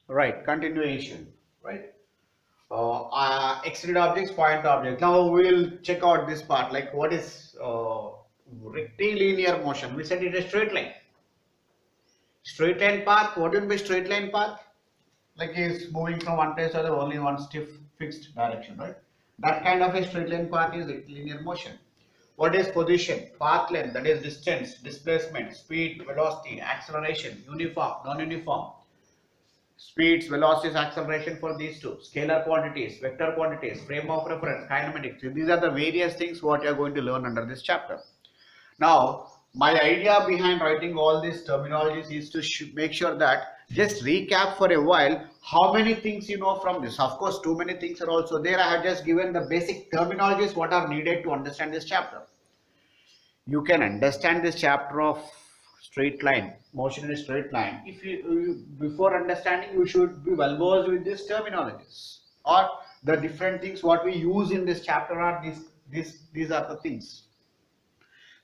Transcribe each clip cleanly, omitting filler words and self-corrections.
Right, continuation, right? Extended objects, point object. Now we'll check out this part, like what is rectilinear motion. We said it is straight line. Straight line path. What will be straight line path? Like is moving from one place to the other only in one stiff fixed direction, right? That kind of a straight line path is rectilinear motion. What is position? Path length, that is distance, displacement, speed, velocity, acceleration, uniform, non-uniform. Speeds, velocities, acceleration for these two, scalar quantities, vector quantities, frame of reference, kinematics. These are the various things what you are going to learn under this chapter. Now, my idea behind writing all these terminologies is to make sure that just recap for a while how many things you know from this. Of course, too many things are also there. I have just given the basic terminologies what are needed to understand this chapter. You can understand this chapter of straight line, motion in a straight line. If you before understanding, you should be well versed with these terminologies or the different things what we use in this chapter are these are the things.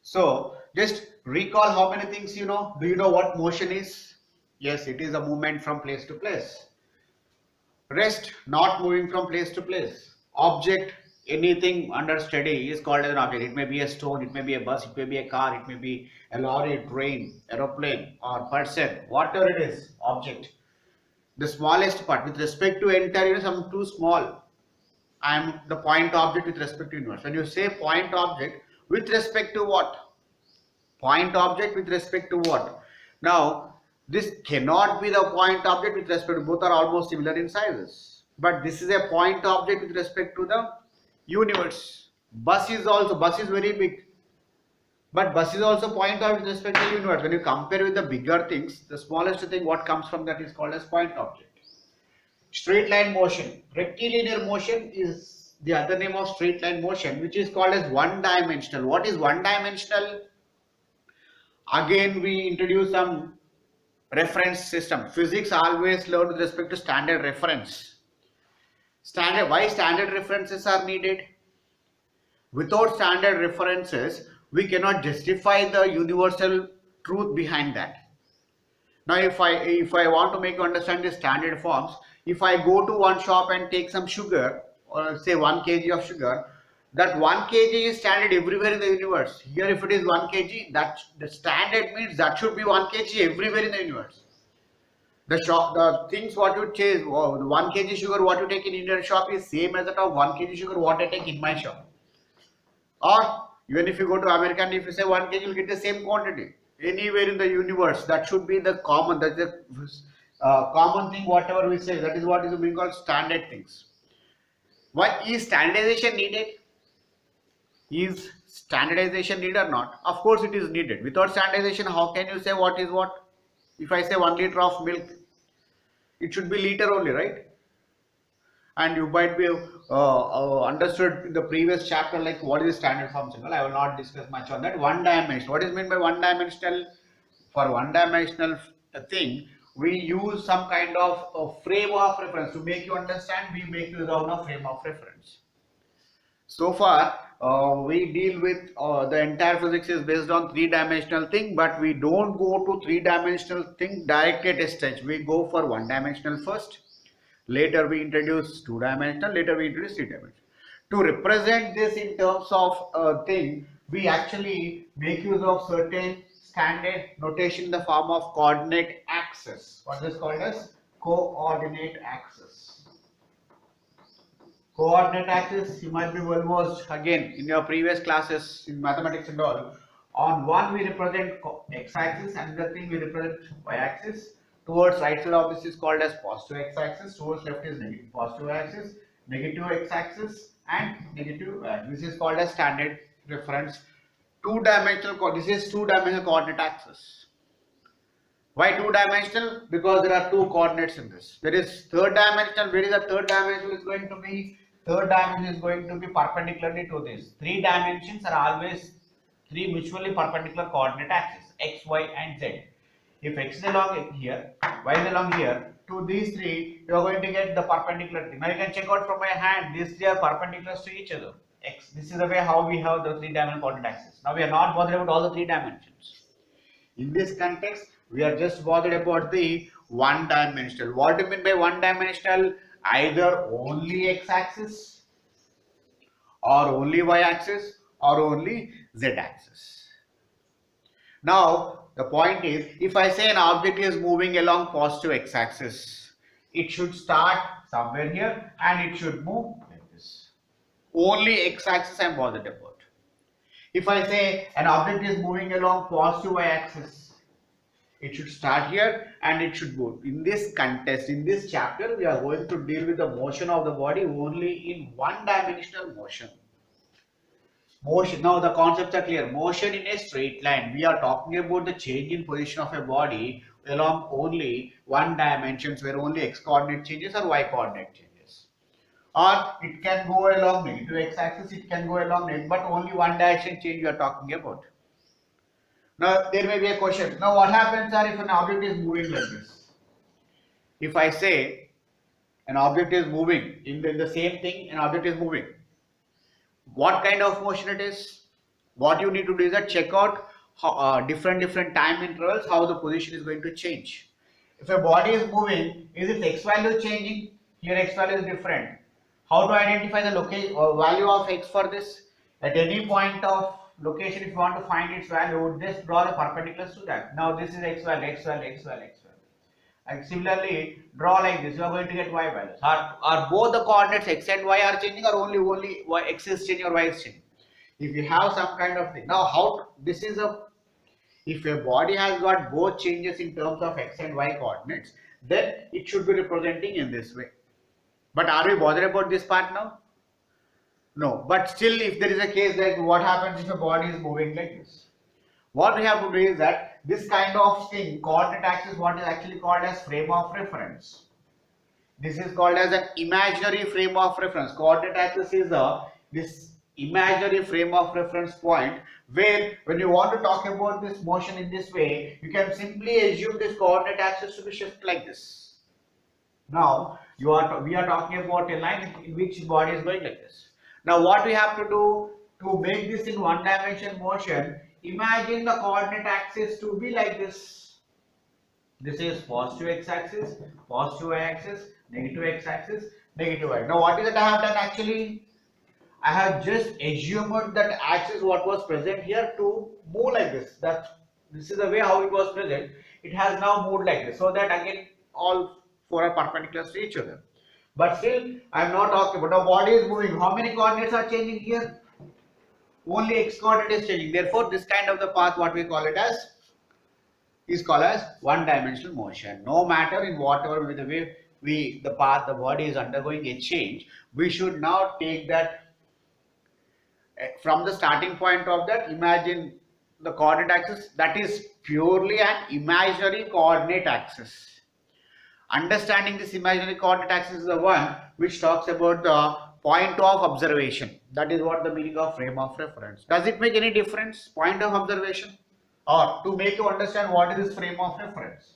So just recall how many things you know. Do you know what motion is? Yes, it is a movement from place to place. Rest, not moving from place to place. Object, anything under study is called as an object. It may be a stone, it may be a bus, it may be a car, it may be a lorry, train, aeroplane, or person, whatever it is, object. The smallest part with respect to entire universe, I'm too small. I am the point object with respect to universe. When you say point object, with respect to what? Point object with respect to what? Now, this cannot be the point object with respect to, both are almost similar in sizes. But this is a point object with respect to the universe. Bus is very big. But bus is also point object with respect to the universe. When you compare with the bigger things, the smallest thing what comes from that is called as point object. Straight line motion. Rectilinear motion is the other name of straight line motion, which is called as one dimensional. What is one dimensional? Again, we introduce some reference system. Physics always learn with respect to standard reference. Why standard references are needed? Without standard references, we cannot justify the universal truth behind that. Now, if I want to make you understand the standard forms, if I go to one shop and take some sugar, or say 1 kg of sugar, that 1 kg is standard everywhere in the universe. Here, if it is 1 kg, that the standard means that should be 1 kg everywhere in the universe. The things what you chase, 1 kg sugar what you take in Indian shop is same as that of 1 kg sugar what I take in my shop. Or even if you go to American, if you say 1 kg, you will get the same quantity anywhere in the universe. That should be the common. That's the common thing. Whatever we say, that is what is being called standard things. Why is standardization needed? Is standardization needed or not? Of course, it is needed. Without standardization, how can you say what is what? If I say 1 liter of milk, it should be liter only, right? And you might be understood in the previous chapter like what is the standard form symbol. I will not discuss much on that. One dimensional. What is meant by one dimensional? For one dimensional thing, we use some kind of frame of reference. To make you understand, we make use of a frame of reference. So far, we deal with the entire physics is based on 3-dimensional thing, but we don't go to 3-dimensional thing directly at a stage. We go for 1-dimensional first. Later we introduce 2-dimensional. Later we introduce 3-dimensional. To represent this in terms of thing, we actually make use of certain standard notation in the form of coordinate axis. What is called as coordinate axis. Coordinate axis, you might be well versed again in your previous classes in mathematics and all. On one we represent x-axis, and the thing we represent y-axis. Towards right side of this is called as positive x-axis. Towards left is negative positive axis, negative x-axis, and negative this is called as standard reference. 2-dimensional. This is 2-dimensional coordinate axis. Why 2-dimensional? Because there are 2 coordinates in this. There is 3rd-dimensional. Where is the 3rd-dimensional is going to be? 3rd-dimension is going to be perpendicularly to this. 3 dimensions are always 3 mutually perpendicular coordinate axes, x, y, and z. If x is along here, y is along here, to these 3, you are going to get the perpendicular thing. Now you can check out from my hand, these 3 are perpendicular to each other. X. This is the way how we have the 3-dimensional coordinate axis. Now we are not bothered about all the 3 dimensions. In this context, We are just bothered about the one-dimensional. What do you mean by one-dimensional? Either only x-axis or only y-axis or only z-axis. Now, the point is, if I say an object is moving along positive x-axis, it should start somewhere here and it should move like this. Only x-axis I am bothered about. If I say an object is moving along positive y-axis, it should start here and it should move. In this context, in this chapter, we are going to deal with the motion of the body only in one-dimensional motion. Motion. Now the concepts are clear. Motion in a straight line. We are talking about the change in position of a body along only one dimensions, where only x coordinate changes or y coordinate changes. Or it can go along negative x axis, it can go along negative, but only one direction change we are talking about. Now there may be a question. Now what happens if an object is moving like this? If I say an object is moving, in the same thing, an object is moving. What kind of motion it is? What you need to do is that check out how, different time intervals, how the position is going to change. If a body is moving, is its x value changing? Here x value is different. How to identify the location or value of x for this? At any point of location, if you want to find its value, just draw the perpendiculars to that. Now this is x value, x value, x value, x value. And similarly, draw like this, you are going to get y values. Are both the coordinates x and y are changing, or only y, x is changing or y is changing? If you have some kind of thing. Now how, this is if a body has got both changes in terms of x and y coordinates, then it should be representing in this way. But are we bothered about this part now? No. But still, if there is a case like what happens if a body is moving like this? What we have to do is that this kind of thing, coordinate axis, what is actually called as frame of reference. This is called as an imaginary frame of reference. Coordinate axis is this imaginary frame of reference point, where when you want to talk about this motion in this way, you can simply assume this coordinate axis to be shifted like this. Now we are talking about a line in which body is going like this. Now what we have to do to make this in one dimension motion, imagine the coordinate axis to be like this. This is positive x-axis, positive y-axis, negative x-axis, negative y. Now what is it I have done actually? I have just assumed that axis what was present here to move like this. This is the way how it was present. It has now moved like this. So that again all four are perpendicular to each other. But still I am not talking about the body is moving. How many coordinates are changing here? Only x coordinate is changing. Therefore, this kind of the path, what we call it as, is called as one-dimensional motion. No matter in whatever the way the body is undergoing a change, we should now take that from the starting point of that. Imagine the coordinate axis, that is purely an imaginary coordinate axis. Understanding this imaginary coordinate axis is the one which talks about the point of observation. That is what the meaning of frame of reference. Does it make any difference? Point of observation, or to make you understand what is this frame of reference?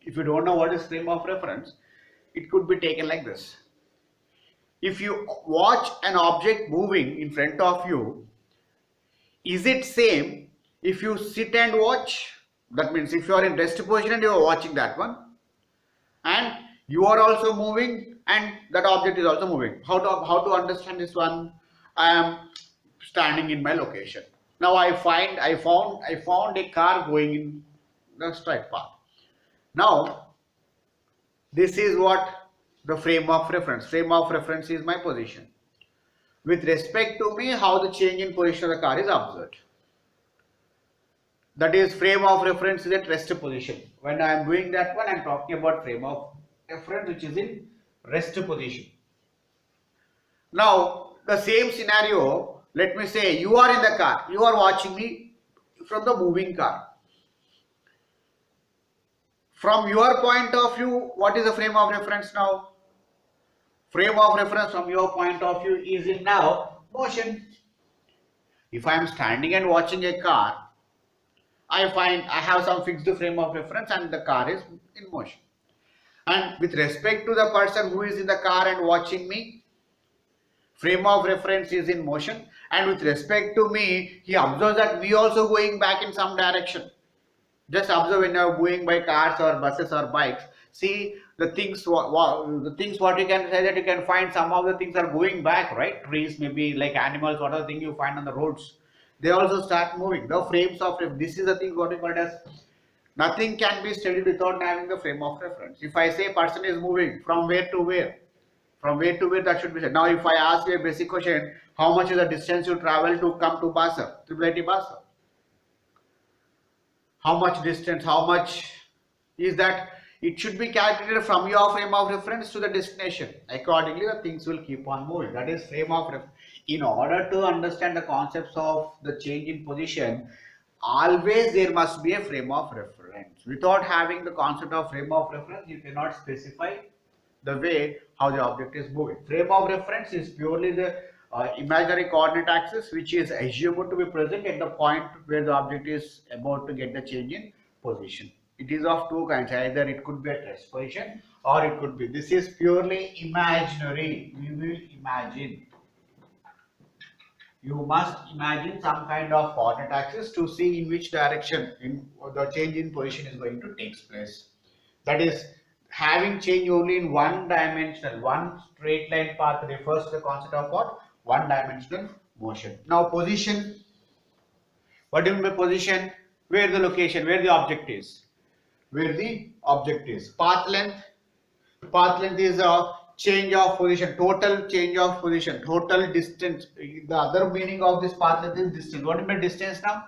If you don't know what is frame of reference, it could be taken like this. If you watch an object moving in front of you, is it same if you sit and watch? That means if you are in rest position and you are watching that one, and you are also moving and that object is also moving. How to understand this one? I am standing in my location. Now I found a car going in the straight path. Now this is what the frame of reference. Frame of reference is my position. With respect to me, how the change in position of the car is observed. That is, frame of reference is at rest position. When I am doing that one, I am talking about frame of reference which is in rest position. Now the same scenario, let me say you are in the car, you are watching me from the moving car. From your point of view, what is the frame of reference now? Frame of reference from your point of view is in now motion. If I am standing and watching a car, I find I have some fixed frame of reference and the car is in motion. And with respect to the person who is in the car and watching me, frame of reference is in motion, and with respect to me, he observes that we also going back in some direction. Just observe when you are moving by cars or buses or bikes. See the things. The things what you can say that you can find some of the things are going back, right? Trees, maybe like animals, whatever thing you find on the roads, they also start moving. The frames of this is the thing what we call as nothing can be studied without having the frame of reference. If I say person is moving from where to where, from where to where, that should be said. Now, if I ask you a basic question, how much is the distance you travel to come to Basel, Triple Basel? How much distance, how much is that? It should be calculated from your frame of reference to the destination. Accordingly, the things will keep on moving. That is frame of reference. In order to understand the concepts of the change in position, always there must be a frame of reference. Without having the concept of frame of reference, you cannot specify the way how the object is moving. Frame of reference is purely the imaginary coordinate axis which is assumed to be present at the point where the object is about to get the change in position. It is of two kinds, either it could be at rest position or it could be, this is purely imaginary. We will imagine. You must imagine some kind of coordinate axis to see in which direction in the change in position is going to take place. That is, having change only in one dimensional, one straight line path refers to the concept of what? One dimensional motion. Now position, what do you mean by position? Where the location, where the object is. Where the object is. Path length is a change of position, total change of position, total distance. The other meaning of this path length is distance. What do you mean by distance now?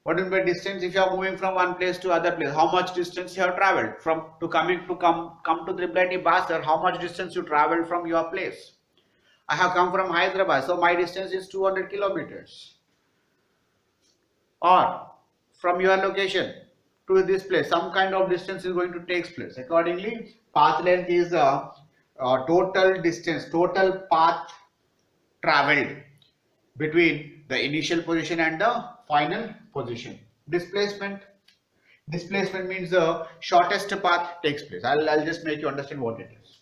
What do you mean by distance? If you are moving from one place to other place, how much distance you have traveled from to come to Triple Basel? How much distance you traveled from your place? I have come from Hyderabad, so my distance is 200 kilometers. Or from your location to this place, some kind of distance is going to take place. Accordingly, path length is the total distance, total path traveled between the initial position and the final position. Displacement means the shortest path takes place. I'll just make you understand what it is.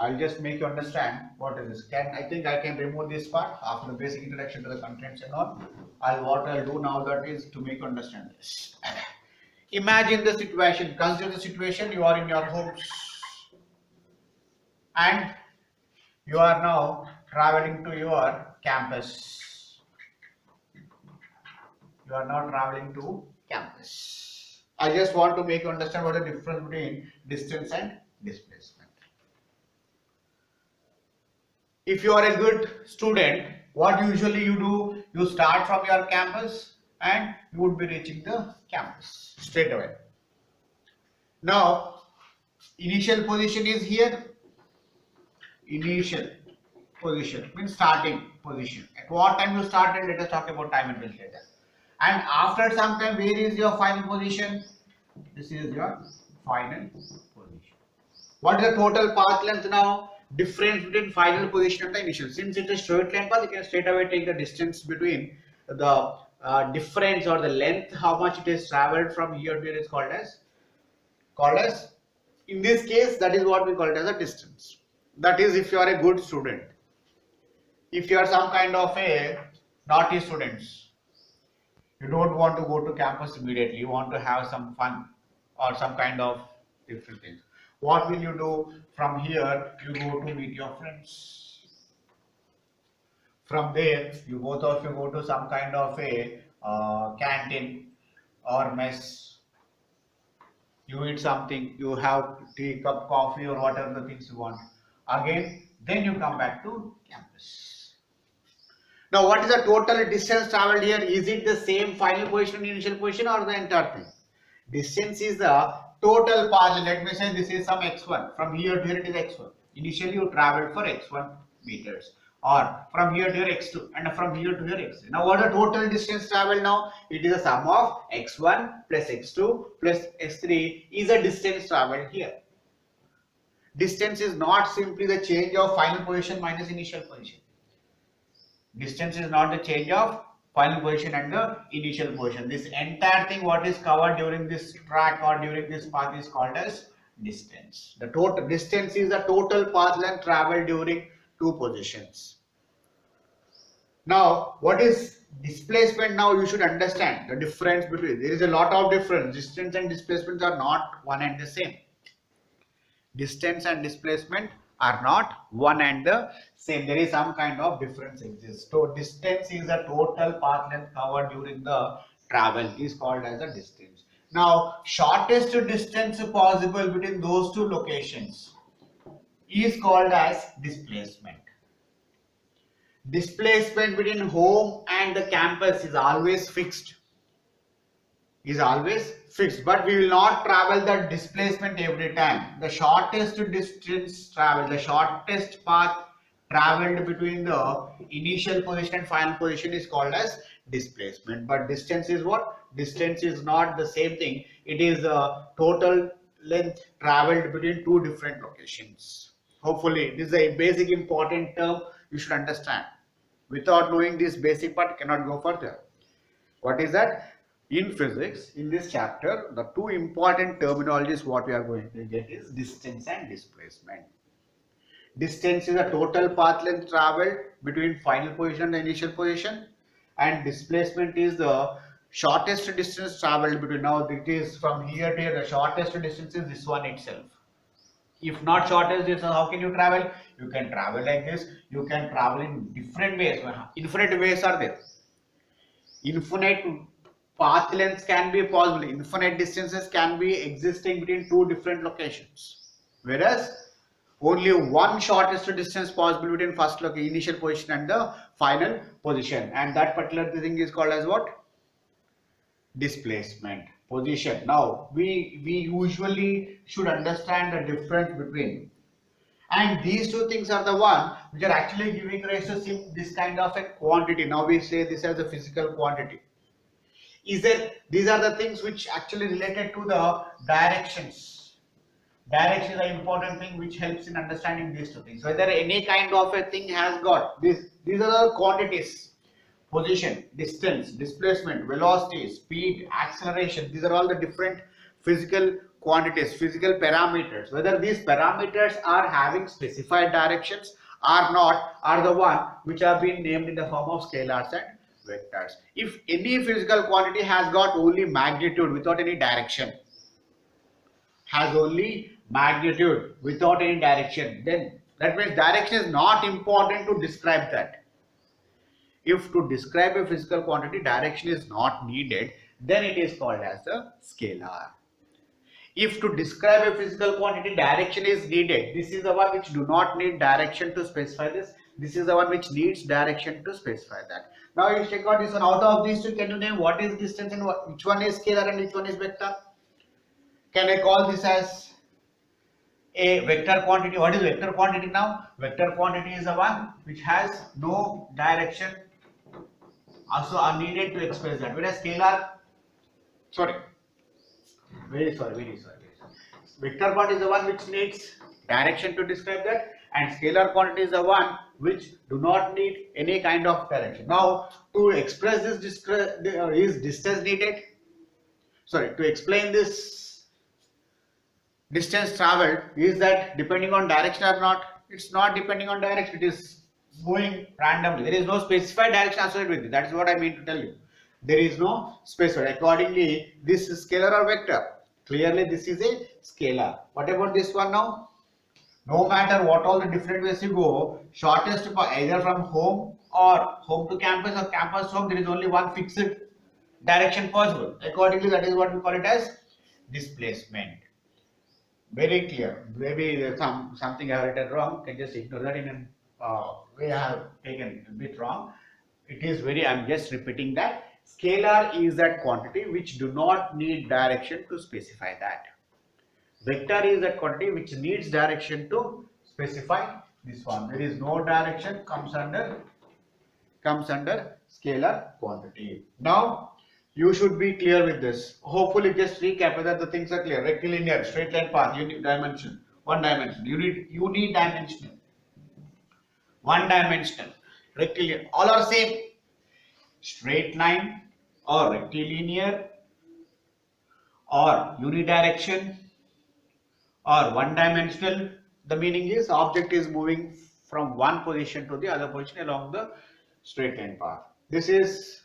I'll just make you understand what it is. I think I can remove this part after the basic introduction to the contents and all. What I'll do now, that is to make you understand this. Imagine the situation. Consider the situation. You are in your homes and you are now traveling to your campus. You are now traveling to campus. I just want to make you understand what the difference between distance and displacement. If you are a good student, what usually you do, you start from your campus and you would be reaching the campus straight away. Now, initial position is here. Initial position means starting position. At what time you started, let us talk about time and later. And after some time, where is your final position? This is your final position. What is the total path length now? Difference between final position and the initial. Since it is straight line path, you can straight away take the distance between the difference or the length, how much it is traveled from here to here is called as in this case, that is what we call it as a distance. That is if you are a good student. If you are some kind of a naughty students, you don't want to go to campus immediately, you want to have some fun or some kind of different things. What will you do? From here, you go to meet your friends. From there, both of you go to some kind of a canteen or mess. You eat something, you have tea, cup, coffee or whatever the things you want. Again, then you come back to campus. Now, what is the total distance traveled here? Is it the same final position and initial position or the entire thing? Distance is the total path. Let me say this is some x1. From here to here it is x1. Initially you traveled for x1 meters. Or from here to here x2 and from here to here x3. Now what is the total distance traveled now? It is the sum of x1 plus x2 plus x3 is the distance traveled here. Distance is not simply the change of final position minus initial position. Distance is not the change of final position and the initial position. This entire thing what is covered during this track or during this path is called as distance. The total distance is the total path length traveled during two positions. Now what is Displacement, now you should understand the difference between, there is a lot of difference. Distance and displacement are not one and the same. Distance and displacement are not one and the same. There is some kind of difference exists. So distance is the total path length covered during the travel is called as a distance. Now shortest distance possible between those two locations is called as displacement. Displacement between home and the campus is always fixed. But we will not travel that displacement every time. The shortest distance traveled, the shortest path traveled between the initial position and final position is called as displacement. But distance is what? Distance is not the same thing. It is the total length traveled between two different locations. Hopefully this is a basic important term you should understand. Without knowing this basic part, you cannot go further. What is that? In physics, in this chapter, the two important terminologies what we are going to get is distance and displacement. Distance is the total path length traveled between final position and the initial position, and displacement is the shortest distance traveled between. Now it is from here to here, the shortest distance is this one itself. If not shortest distance, how can you travel? You can travel like this. You can travel in different ways. Infinite ways are there. Infinite path lengths can be possible. Infinite distances can be existing between two different locations. Whereas only one shortest distance possible between first initial position and the final position. And that particular thing is called as what? Displacement. Position. Now we usually should understand the difference between, and these two things are the one which are actually giving rise to this kind of a quantity. Now we say this as a physical quantity. These are the things which actually related to the directions. Direction is an important thing which helps in understanding these two things. Whether any kind of a thing has got these are the quantities. Position, distance, displacement, velocity, speed, acceleration. These are all the different physical quantities, physical parameters. Whether these parameters are having specified directions or not are the one which have been named in the form of scalars and vectors. If any physical quantity has got only magnitude without any direction, then that means direction is not important to describe that. If to describe a physical quantity direction is not needed, then it is called as a scalar. If to describe a physical quantity direction is needed, this is the one which do not need direction to specify this. This is the one which needs direction to specify that. Now you check out this one. Out of these two, can you name what is distance and which one is scalar and which one is vector? Can I call this as a vector quantity? What is vector quantity now? Vector quantity is the one which has no direction also are needed to express that. Whereas scalar, very sorry. Vector quantity is the one which needs direction to describe that, and scalar quantity is the one which do not need any kind of direction. Now to express this is distance needed? To explain this distance traveled, is that depending on direction or not? It's not depending on direction, it is moving randomly. There is no specified direction associated with it. That is what I mean to tell you. There is no specified. Accordingly, this is scalar or vector. Clearly, this is a scalar. What about this one now? No matter what all the different ways you go, shortest either from home to campus or campus to home, there is only one fixed direction possible. Accordingly, that is what we call it as displacement. Very clear. Maybe there's something I have written wrong. You can just ignore that. In way I have taken a bit wrong. It is very. I am just repeating that. Scalar is that quantity which do not need direction to specify that. Vector is that quantity which needs direction to specify this one. There is no direction, comes under scalar quantity. Now you should be clear with this. Hopefully just recap whether the things are clear. Rectilinear, straight line path, unit dimension, one dimension, unidimensional, one dimensional, rectilinear, all are same. Straight line or rectilinear or unidirection or one dimensional, the meaning is object is moving from one position to the other position along the straight line path. This is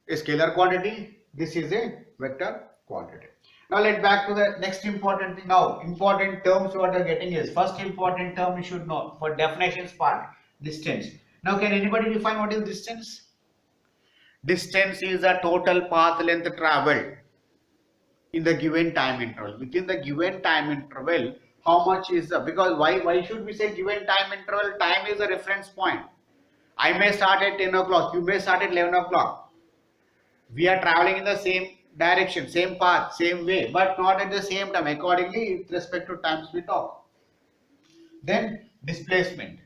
a scalar quantity. This is a vector quantity. Now let's back to the next important thing. Now important terms what you are getting is, first important term you should know for definitions part, distance. Now can anybody define what is distance? Distance is a total path length traveled in the given time interval. Within the given time interval, how much is the, because why should we say given time interval? Time is a reference point. I may start at 10 o'clock, you may start at 11 o'clock. We are traveling in the same direction, same path, same way, but not at the same time. Accordingly, with respect to times we talk. Then displacement.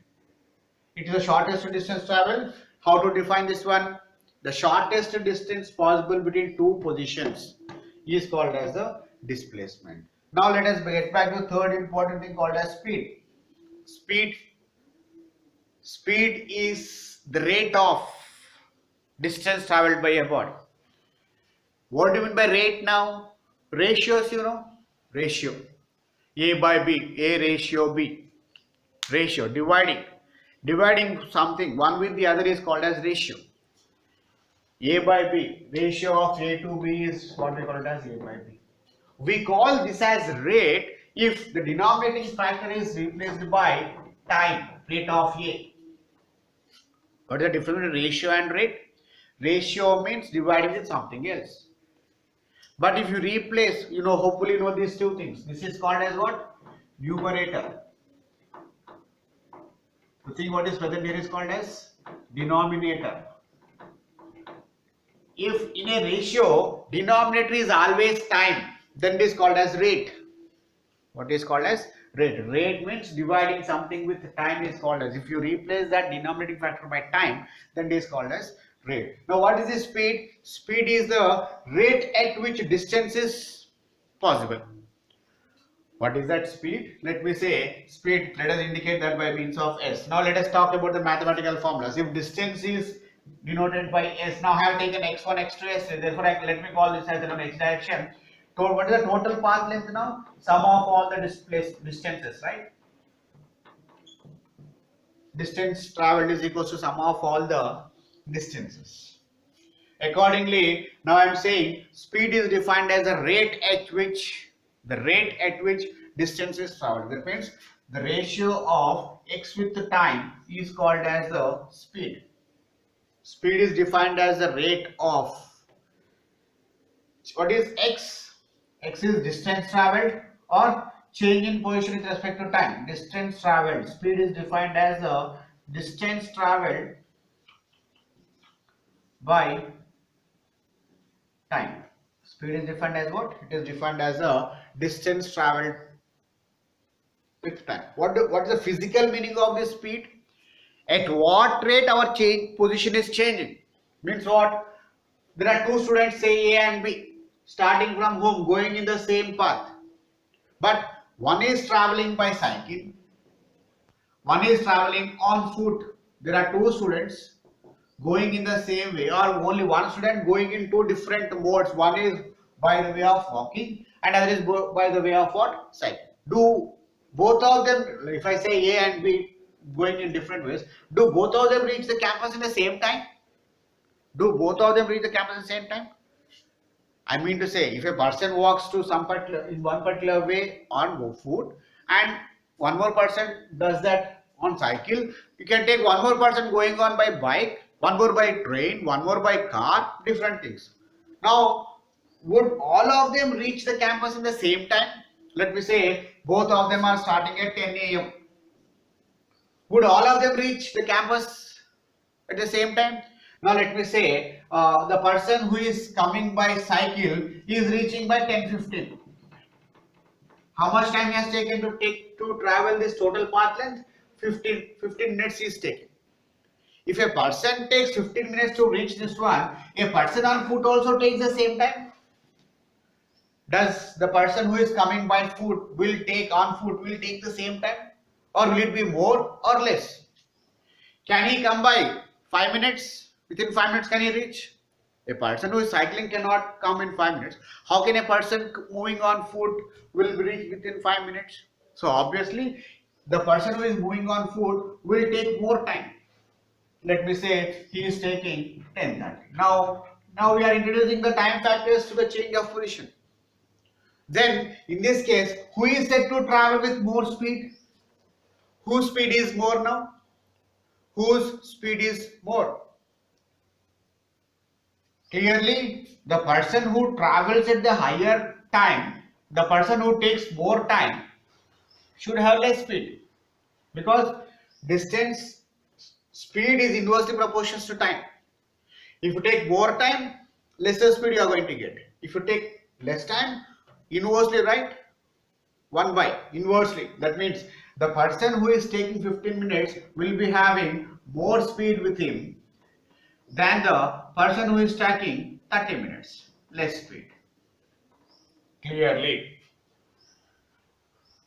It is the shortest distance traveled. How to define this one? The shortest distance possible between two positions is called as the displacement. Now let us get back to the third important thing called as speed. Speed is the rate of distance traveled by a body. What do you mean by rate now? Ratios, you know. Ratio. A by B. A ratio B. Ratio. Dividing something one with the other is called as ratio. A by B. Ratio of A to B is what we call it as A by B. We call this as rate if the denominating factor is replaced by time, rate of A. What is the difference between ratio and rate? Ratio means divided with something else. But if you replace, you know, hopefully you know these two things. This is called as what? Numerator. The thing what is present here is called as denominator. If in a ratio, denominator is always time, then it is called as rate. What is called as rate? Rate means dividing something with time is called as. If you replace that denominating factor by time, then it is called as rate. Now what is the speed? Speed is the rate at which distance is possible. What is that speed? Let me say speed, let us indicate that by means of s. Now let us talk about the mathematical formulas. If distance is denoted by s, now I have taken x1, x2, s, therefore let me call this as an x direction. So what is the total path length now? Sum of all the distances, right? Distance traveled is equal to sum of all the distances. Accordingly, now I am saying speed is defined as the rate at which distance is traveled. That means the ratio of x with the time is called as the speed. Speed is defined as the rate of, what is x? X is distance traveled or change in position with respect to time. Distance traveled. Speed is defined as the distance traveled by time. Speed is defined as what? It is defined as a distance traveled with time. What is the physical meaning of this speed? At what rate our position is changing? Means what? There are two students, say A and B, starting from home, going in the same path. But one is traveling by cycle, one is traveling on foot. There are two students going in the same way, or only one student going in two different modes. One is by the way of walking and other is by the way of what? Cycle. Do both of them, if I say A and B going in different ways, do both of them reach the campus in the same time? Do both of them reach the campus at the same time? I mean to say, if a person walks to in one particular way on foot and one more person does that on cycle, you can take one more person going on by bike, one more by train, one more by car, different things. Now, would all of them reach the campus in the same time? Let me say both of them are starting at 10 a.m. Would all of them reach the campus at the same time? Now let me say the person who is coming by cycle is reaching by 10:15. How much time he has taken to travel this total path length? 15 minutes is taken. If a person takes 15 minutes to reach this one, a person on foot also takes the same time. Does the person who is coming by foot will take the same time, or will it be more or less? Can he come by 5 minutes? Within 5 minutes can he reach? A person who is cycling cannot come in 5 minutes. How can a person moving on foot will reach within 5 minutes? So obviously the person who is moving on foot will take more time. Let me say he is taking 10:30. Now we are introducing the time factors to the change of position. Then in this case, who is said to travel with more speed? Whose speed is more now? Whose speed is more? Clearly, the person who travels at the higher time, the person who takes more time should have less speed, because distance speed is inversely proportional to time. If you take more time, lesser speed you are going to get. If you take less time, inversely, right? 1 by inversely. That means the person who is taking 15 minutes will be having more speed with him than the person who is taking 30 minutes less speed. Clearly,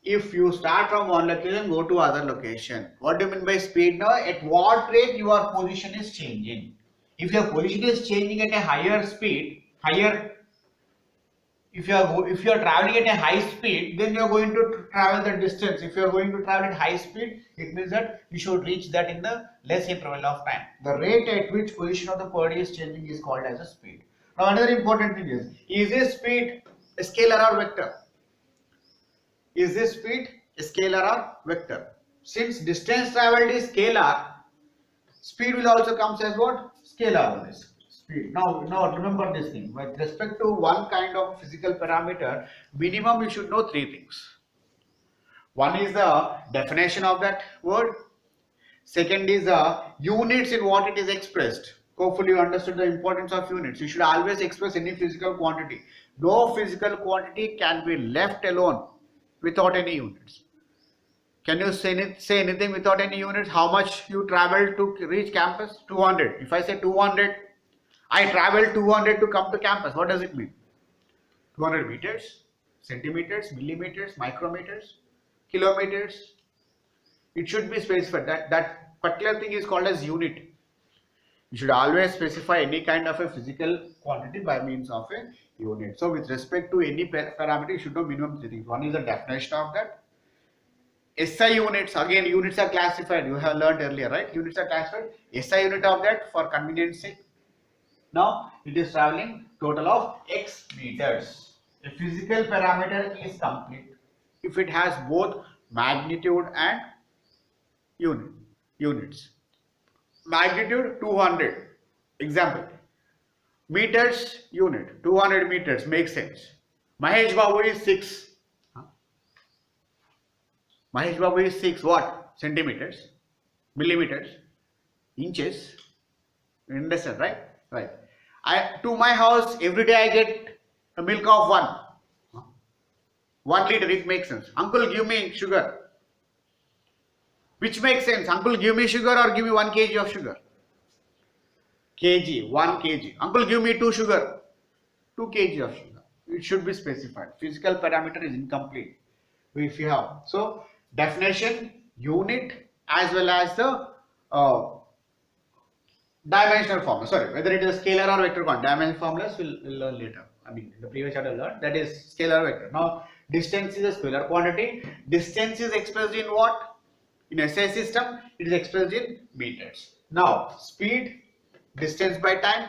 if you start from one location, go to other location. What do you mean by speed now? At what rate your position is changing? If your position is changing at a higher speed, if you are traveling at a high speed, then you are going to travel the distance. If you are going to travel at high speed, it means that you should reach that in the less interval of time. The rate at which position of the body is changing is called as a speed. Now another important thing is this speed a scalar or vector? Is this speed a scalar or vector? Since distance traveled is scalar, speed will also comes as what? Scalar on this. Speed. Now remember this thing. With respect to one kind of physical parameter, minimum you should know three things. One is the definition of that word. Second is the units in what it is expressed. Hopefully you understood the importance of units. You should always express any physical quantity. No physical quantity can be left alone without any units. Can you say anything without any units? How much you traveled to reach campus? 200. If I say 200, I traveled 200 to come to campus. What does it mean? 200 meters, centimeters, millimeters, micrometers, kilometers. It should be specified. That particular thing is called as unit. You should always specify any kind of a physical quantity by means of a unit. So with respect to any parameter, you should know minimum three things. One is the definition of that. SI units, again units are classified. You have learned earlier, right? Units are classified. SI unit of that for convenience sake. Now it is traveling total of x meters. A physical parameter is complete if it has both magnitude and units. Magnitude 200. Example. Meters unit 200 meters makes sense. Mahesh Babu is 6. Mahesh Babu is 6 what? Centimeters, millimeters, inches. You understand, right? Right. To my house every day I get a milk of 1 liter. It makes sense. Uncle, give me sugar. Which makes sense? Uncle, give me sugar or give me 1 kg of sugar. 1 kg. Uncle, give me 2 sugar. 2 kg of sugar. It should be specified. Physical parameter is incomplete if you have. So definition, unit, as well as the dimensional formula. Sorry, whether it is scalar or vector quantity. Dimensional formulas we'll learn later. I mean, in the previous chapter learned that is scalar or vector. Now, distance is a scalar quantity. Distance is expressed in what? In SI system, it is expressed in meters. Now, speed, distance by time.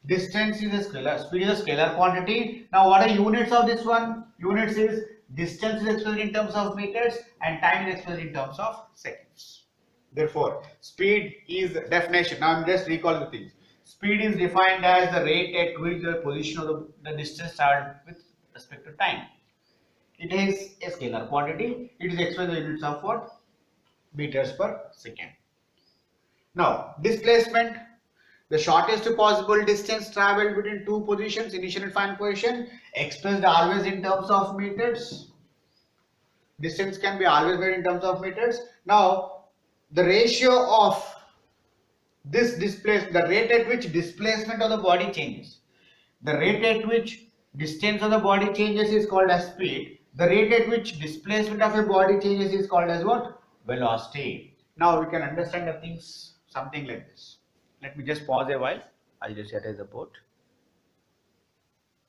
Distance is a scalar. Speed is a scalar quantity. Now, what are units of this one? Units is distance is expressed in terms of meters and time is expressed in terms of seconds. Therefore, speed is definition. Now, I'm just recalling the things. Speed is defined as the rate at which the position of the distance traveled with respect to time. It is a scalar quantity. It is expressed in units of what? Meters per second. Now, displacement, the shortest possible distance traveled between two positions, initial and final position, expressed always in terms of meters. Distance can be always made in terms of meters. Now, the ratio of this displacement, the rate at which displacement of the body changes, the rate at which distance of the body changes is called as speed. The rate at which displacement of a body changes is called as what? Velocity. Now we can understand the things something like this. Let me just pause a while. I'll just set as a port.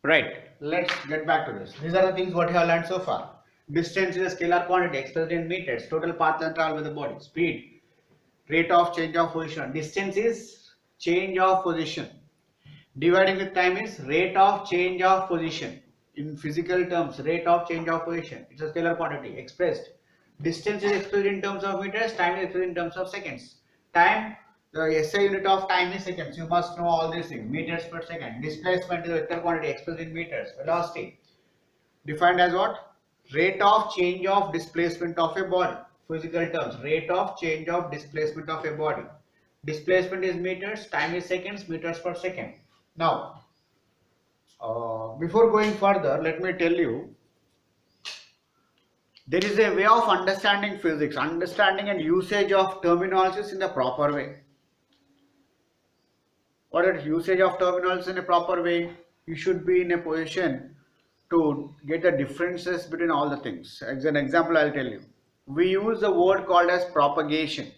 Right. Let's get back to this. These are the things what you have learned so far. Distance is a scalar quantity expressed in meters. Total path length traveled with the body. Speed. rate of change of position. Distance is change of position. Dividing with time is rate of change of position. In physical terms, rate of change of position. It's a scalar quantity expressed. Distance is expressed in terms of meters, time is expressed in terms of seconds. Time, the SI unit of time is seconds. You must know all these things. Meters per second. Displacement is a vector quantity expressed in meters. Velocity defined as what? Rate of change of displacement of a body. Physical terms, rate of change of displacement of a body. Displacement is meters, time is seconds, meters per second. Now, before going further, let me tell you, there is a way of understanding physics, understanding and usage of terminologies in the proper way. What is usage of terminologies in a proper way? You should be in a position to get the differences between all the things. As an example, I'll tell you. We use a word called as propagation,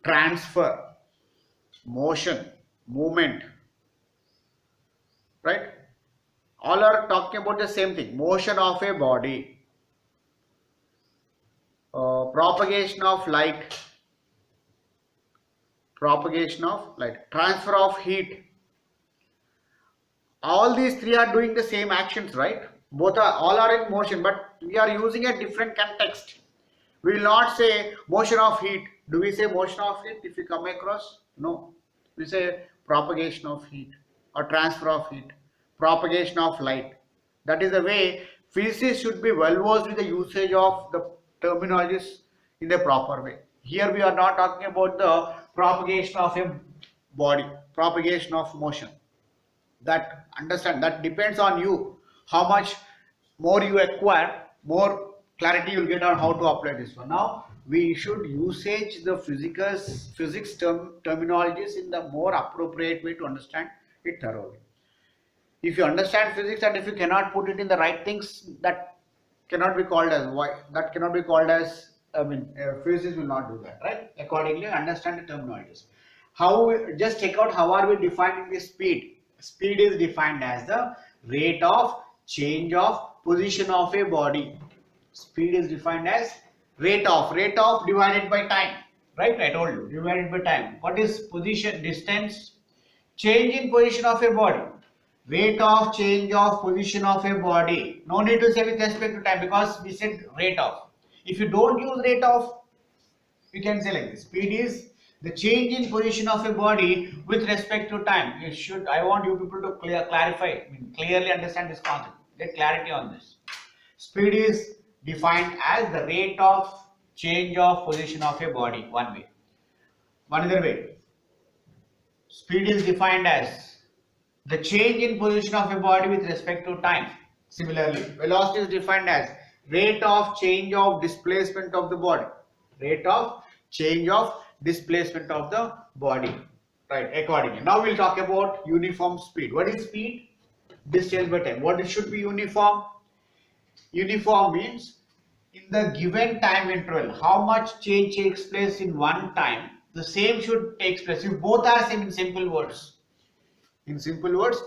transfer, motion, movement, right? All are talking about the same thing. Motion of a body, propagation of light, transfer of heat. All these three are doing the same actions, right? All are in motion, but we are using a different context. We will not say motion of heat. Do we say motion of heat if we come across? No. We say propagation of heat or transfer of heat, propagation of light. That is the way physicists should be well versed with the usage of the terminologies in the proper way. Here we are not talking about the propagation of a body, propagation of motion. That depends on you. How much more you acquire, more clarity you'll get on how to apply this one. Now we should usage the physics terminologies in the more appropriate way to understand it thoroughly. If you understand physics and if you cannot put it in the right things, that cannot be called as physics will not do that, right? Accordingly, understand the terminologies. Just check out how are we defining the speed. Speed is defined as the rate of change of position of a body. Speed is defined as rate of divided by time, right? I told you, divided by time. What is position? Distance, change in position of a body, rate of change of position of a body. No need to say with respect to time because we said rate of. If you don't use rate of, you can say like this: speed is the change in position of a body with respect to time. I want you people to clearly understand this concept. Get clarity on this. Speed is defined as the rate of change of position of a body, one way. One other way, speed is defined as the change in position of a body with respect to time. Similarly, velocity is defined as rate of change of displacement of the body. Rate of change of displacement of the body, right? Accordingly, now we'll talk about uniform speed. What is speed? Distance by time. What it should be uniform? Uniform means in the given time interval, how much change takes place in one time, the same should take place. If both are same, in simple words, both